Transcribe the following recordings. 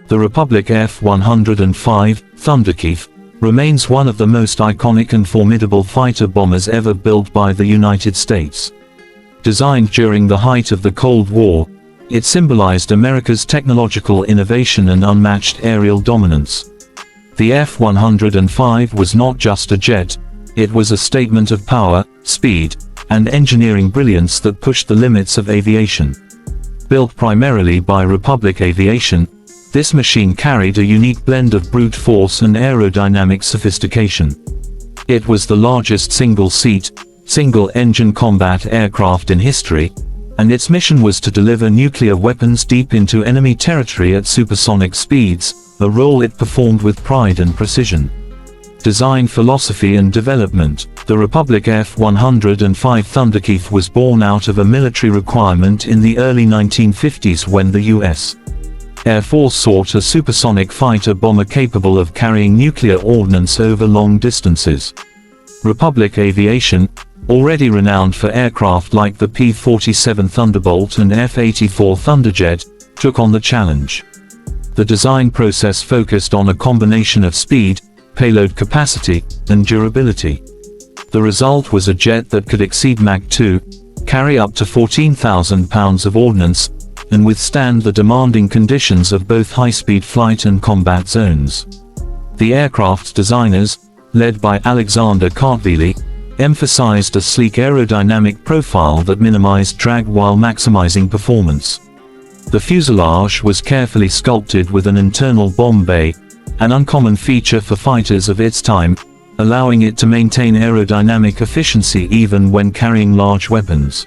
The Republic F-105 Thunderchief remains one of the most iconic and formidable fighter bombers ever built by the United States. Designed during the height of the Cold War, it symbolized America's technological innovation and unmatched aerial dominance. The F-105 was not just a jet, it was a statement of power, speed, and engineering brilliance that pushed the limits of aviation. Built primarily by Republic Aviation, this machine carried a unique blend of brute force and aerodynamic sophistication. It was the largest single-seat, single-engine combat aircraft in history, and its mission was to deliver nuclear weapons deep into enemy territory at supersonic speeds, a role it performed with pride and precision. Design philosophy and development. The Republic F-105 Thunderchief was born out of a military requirement in the early 1950s when the U.S. Air Force sought a supersonic fighter bomber capable of carrying nuclear ordnance over long distances. Republic Aviation, already renowned for aircraft like the P-47 Thunderbolt and F-84 Thunderjet, took on the challenge. The design process focused on a combination of speed, payload capacity, and durability. The result was a jet that could exceed Mach 2, carry up to 14,000 pounds of ordnance, and withstand the demanding conditions of both high-speed flight and combat zones. The aircraft's designers, led by Alexander Kartveli, emphasized a sleek aerodynamic profile that minimized drag while maximizing performance. The fuselage was carefully sculpted with an internal bomb bay, an uncommon feature for fighters of its time, allowing it to maintain aerodynamic efficiency even when carrying large weapons.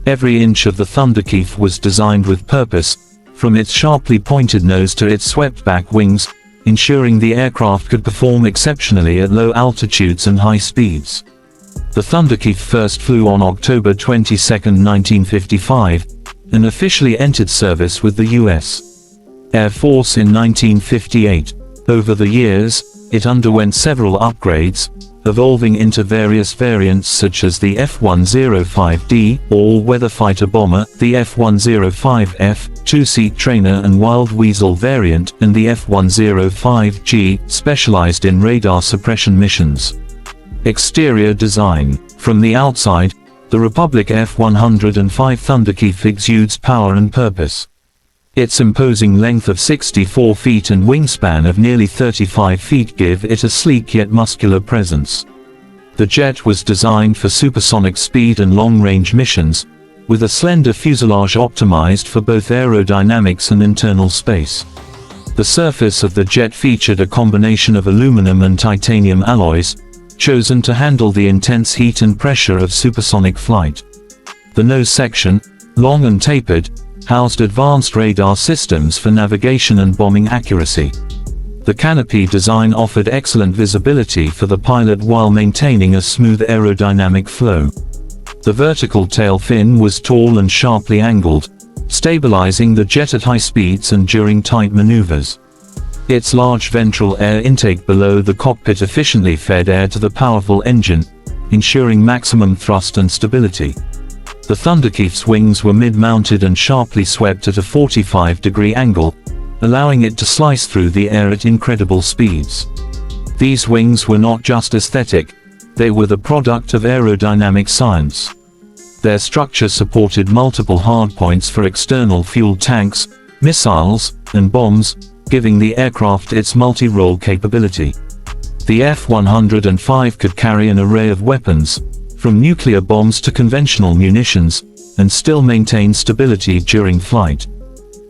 Every inch of the Thunderchief was designed with purpose, from its sharply pointed nose to its swept-back wings, ensuring the aircraft could perform exceptionally at low altitudes and high speeds. The Thunderchief first flew on October 22, 1955, and officially entered service with the U.S. Air Force in 1958. Over the years, it underwent several upgrades, evolving into various variants such as the F-105D, all-weather fighter bomber, the F-105F, two-seat trainer and wild Weasel variant, and the F-105G, specialized in radar suppression missions. Exterior design. From the outside, the Republic F-105 Thunderchief exudes power and purpose. Its imposing length of 64 feet and wingspan of nearly 35 feet give it a sleek yet muscular presence. The jet was designed for supersonic speed and long-range missions, with a slender fuselage optimized for both aerodynamics and internal space. The surface of the jet featured a combination of aluminum and titanium alloys, chosen to handle the intense heat and pressure of supersonic flight. The nose section, long and tapered, housed advanced radar systems for navigation and bombing accuracy. The canopy design offered excellent visibility for the pilot while maintaining a smooth aerodynamic flow. The vertical tail fin was tall and sharply angled, stabilizing the jet at high speeds and during tight maneuvers. Its large ventral air intake below the cockpit efficiently fed air to the powerful engine, ensuring maximum thrust and stability. The Thunderchief's wings were mid-mounted and sharply swept at a 45-degree angle, allowing it to slice through the air at incredible speeds. These wings were not just aesthetic, they were the product of aerodynamic science. Their structure supported multiple hardpoints for external fuel tanks, missiles, and bombs, giving the aircraft its multi-role capability. The F-105 could carry an array of weapons, from nuclear bombs to conventional munitions, and still maintain stability during flight.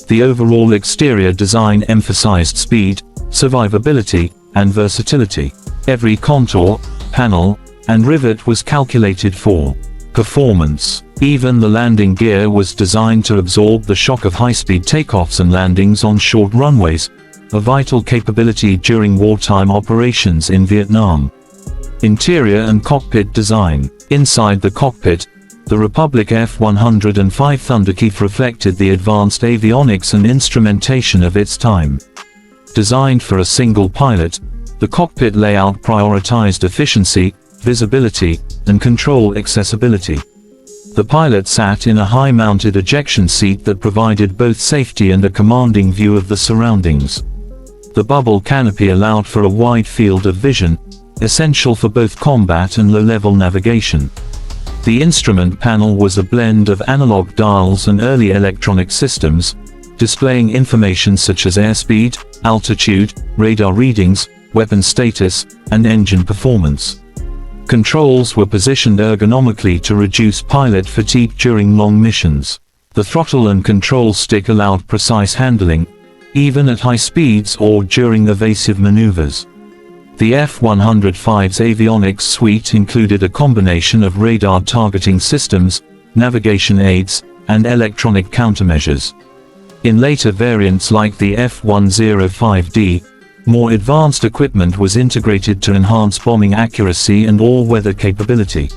The overall exterior design emphasized speed, survivability, and versatility. Every contour, panel, and rivet was calculated for performance. Even the landing gear was designed to absorb the shock of high-speed takeoffs and landings on short runways, a vital capability during wartime operations in Vietnam. Interior and cockpit design. Inside the cockpit, the Republic F-105 Thunderchief reflected the advanced avionics and instrumentation of its time. Designed for a single pilot, the cockpit layout prioritized efficiency, visibility, and control accessibility. The pilot sat in a high-mounted ejection seat that provided both safety and a commanding view of the surroundings. The bubble canopy allowed for a wide field of vision, essential for both combat and low-level navigation. The instrument panel was a blend of analog dials and early electronic systems, displaying information such as airspeed, altitude, radar readings, weapon status, and engine performance. Controls were positioned ergonomically to reduce pilot fatigue during long missions. The throttle and control stick allowed precise handling, even at high speeds or during evasive maneuvers. The F-105's avionics suite included a combination of radar targeting systems, navigation aids, and electronic countermeasures. In later variants like the F-105D, more advanced equipment was integrated to enhance bombing accuracy and all-weather capability.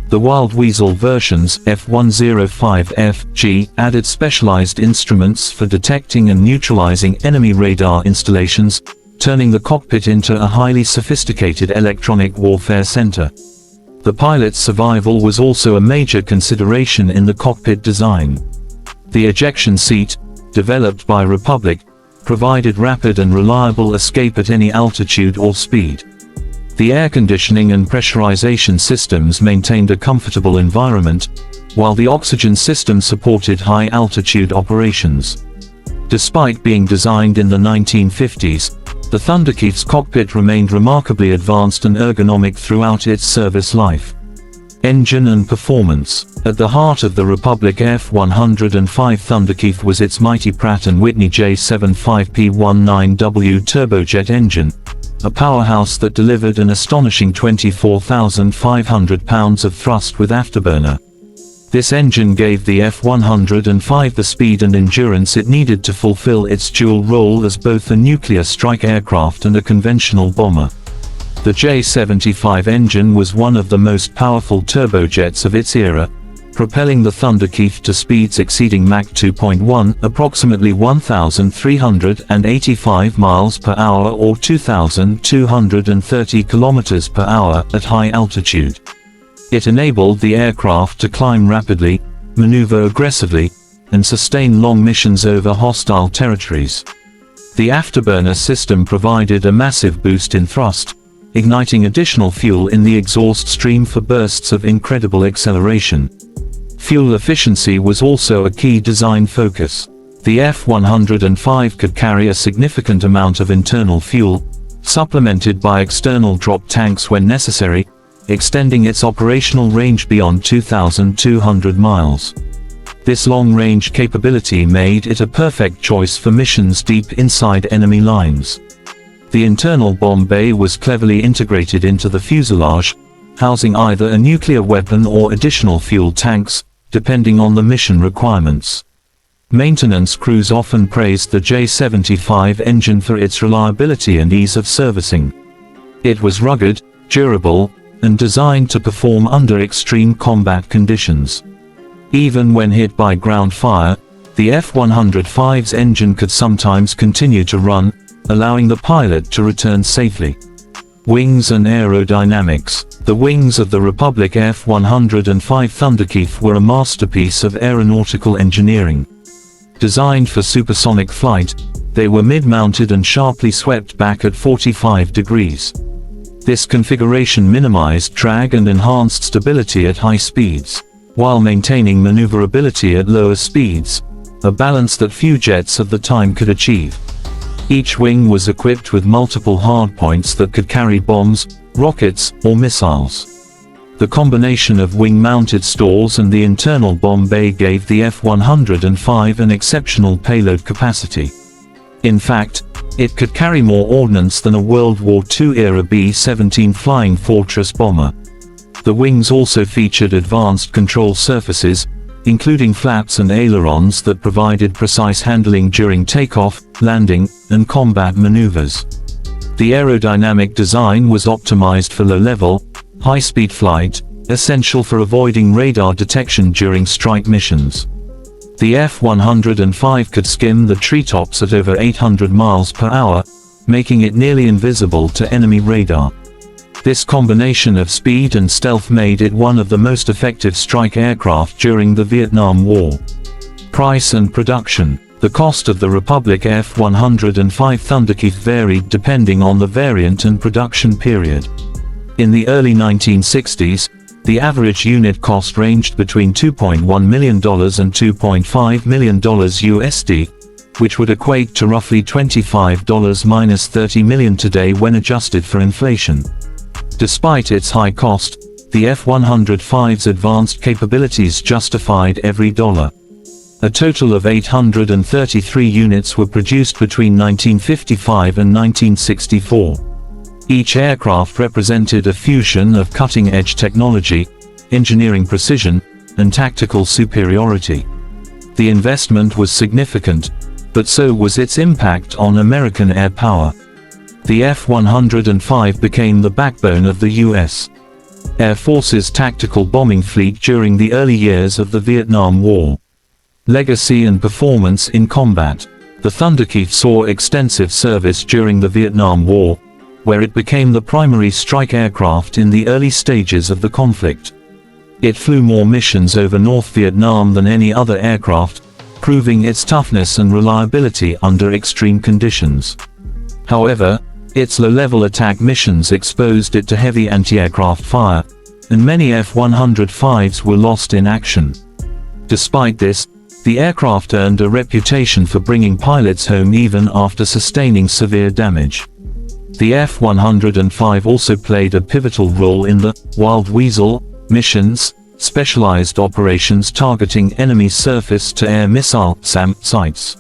The Wild Weasel versions F-105F-G added specialized instruments for detecting and neutralizing enemy radar installations, turning the cockpit into a highly sophisticated electronic warfare center. The pilot's survival was also a major consideration in the cockpit design. The ejection seat, developed by Republic, provided rapid and reliable escape at any altitude or speed. The air conditioning and pressurization systems maintained a comfortable environment, while the oxygen system supported high-altitude operations. Despite being designed in the 1950s, the Thunderchief's cockpit remained remarkably advanced and ergonomic throughout its service life. Engine and performance. At the heart of the Republic F-105 Thunderchief was its mighty Pratt Whitney J75 P19W turbojet engine, a powerhouse that delivered an astonishing 24,500 pounds of thrust with afterburner. This engine gave the F-105 the speed and endurance it needed to fulfill its dual role as both a nuclear strike aircraft and a conventional bomber. The J75 engine was one of the most powerful turbojets of its era, propelling the Thunderchief to speeds exceeding Mach 2.1, approximately 1,385 miles per hour or 2,230 kilometers per hour at high altitude. It enabled the aircraft to climb rapidly, maneuver aggressively, and sustain long missions over hostile territories. The afterburner system provided a massive boost in thrust, igniting additional fuel in the exhaust stream for bursts of incredible acceleration. Fuel efficiency was also a key design focus. The F-105 could carry a significant amount of internal fuel, supplemented by external drop tanks when necessary, extending its operational range beyond 2,200 miles. This long-range capability made it a perfect choice for missions deep inside enemy lines. The internal bomb bay was cleverly integrated into the fuselage, housing either a nuclear weapon or additional fuel tanks, depending on the mission requirements. Maintenance crews often praised the J75 engine for its reliability and ease of servicing. It was rugged, durable, and designed to perform under extreme combat conditions. Even when hit by ground fire, the F-105's engine could sometimes continue to run, allowing the pilot to return safely. Wings and aerodynamics. The wings of the Republic F-105 Thunderchief were a masterpiece of aeronautical engineering. Designed for supersonic flight, they were mid-mounted and sharply swept back at 45 degrees. This configuration minimized drag and enhanced stability at high speeds, while maintaining maneuverability at lower speeds, a balance that few jets of the time could achieve. Each wing was equipped with multiple hardpoints that could carry bombs, rockets, or missiles. The combination of wing-mounted stores and the internal bomb bay gave the F-105 an exceptional payload capacity. In fact, it could carry more ordnance than a World War II-era B-17 Flying Fortress bomber. The wings also featured advanced control surfaces, including flaps and ailerons that provided precise handling during takeoff, landing, and combat maneuvers. The aerodynamic design was optimized for low-level, high-speed flight, essential for avoiding radar detection during strike missions. The F-105 could skim the treetops at over 800 miles per hour, making it nearly invisible to enemy radar. This combination of speed and stealth made it one of the most effective strike aircraft during the Vietnam War. Price and production. The cost of the Republic F-105 Thunderchief varied depending on the variant and production period. In the early 1960s, the average unit cost ranged between $2.1 million and $2.5 million USD, which would equate to roughly $25 - 30 million today when adjusted for inflation. Despite its high cost, the F-105's advanced capabilities justified every dollar. A total of 833 units were produced between 1955 and 1964. Each aircraft represented a fusion of cutting-edge technology, engineering precision, and tactical superiority. The investment was significant, but so was its impact on American air power. The F-105 became the backbone of the U.S. Air Force's tactical bombing fleet during the early years of the Vietnam War. Legacy and performance in combat. The Thunderchief saw extensive service during the Vietnam War, where it became the primary strike aircraft in the early stages of the conflict. It flew more missions over North Vietnam than any other aircraft, proving its toughness and reliability under extreme conditions. However, its low-level attack missions exposed it to heavy anti-aircraft fire, and many F-105s were lost in action. Despite this, the aircraft earned a reputation for bringing pilots home even after sustaining severe damage. The F-105 also played a pivotal role in the Wild Weasel missions, specialized operations targeting enemy surface-to-air missile SAM sites.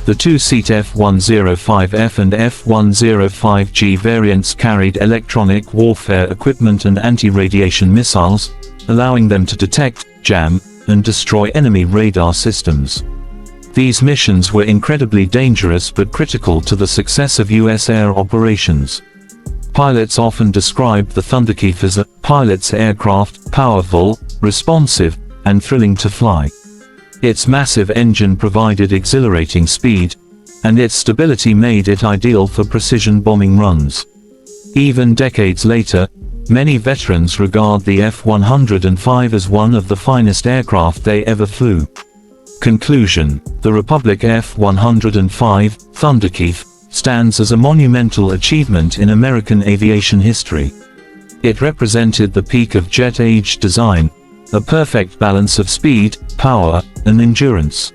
The two-seat F-105F and F-105G variants carried electronic warfare equipment and anti-radiation missiles, allowing them to detect, jam, and destroy enemy radar systems. These missions were incredibly dangerous but critical to the success of U.S. air operations. Pilots often described the Thunderchief as a pilot's aircraft, powerful, responsive, and thrilling to fly. Its massive engine provided exhilarating speed, and its stability made it ideal for precision bombing runs. Even decades later, many veterans regard the F-105 as one of the finest aircraft they ever flew. Conclusion. The Republic F-105 Thunderchief stands as a monumental achievement in American aviation history. It represented the peak of jet-age design, a perfect balance of speed, power, and endurance.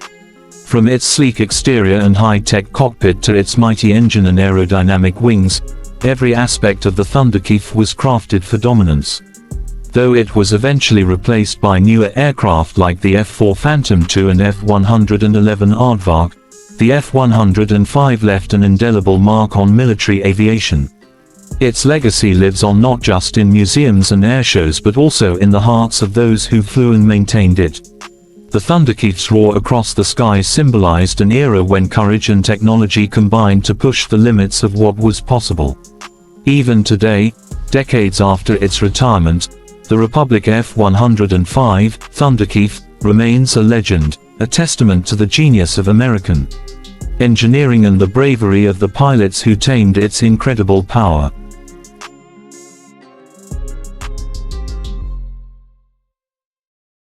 From its sleek exterior and high-tech cockpit to its mighty engine and aerodynamic wings, every aspect of the Thunderchief was crafted for dominance. Though it was eventually replaced by newer aircraft like the F-4 Phantom II and F-111 Aardvark, the F-105 left an indelible mark on military aviation. Its legacy lives on not just in museums and airshows but also in the hearts of those who flew and maintained it. The Thunderchief's roar across the sky symbolized an era when courage and technology combined to push the limits of what was possible. Even today, decades after its retirement, the Republic F-105 Thunderchief remains a legend, a testament to the genius of American engineering and the bravery of the pilots who tamed its incredible power.